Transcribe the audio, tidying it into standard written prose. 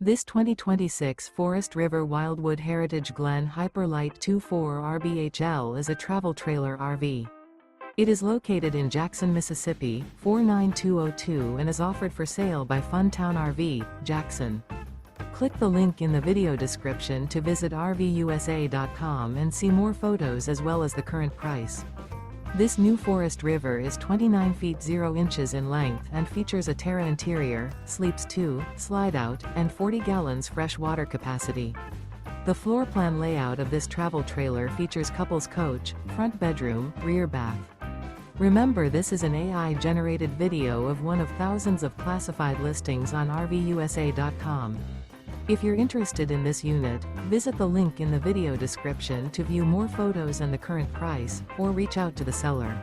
This 2026 Forest River Wildwood Heritage Glen Hyper-Lyte 24 RBHL is a travel trailer RV. It is located in Jackson, Mississippi, 49202 and is offered for sale by Funtown RV, Jackson. Click the link in the video description to visit RVUSA.com and see more photos as well as the current price. This new Forest River is 29 feet 0 inches in length and features a TERRA interior, sleeps 2, slide-out, and 40 gallons fresh water capacity. The floor plan layout of this travel trailer features couples coach, front bedroom, rear bath. Remember, this is an AI-generated video of one of thousands of classified listings on RVUSA.com. If you're interested in this unit, visit the link in the video description to view more photos and the current price, or reach out to the seller.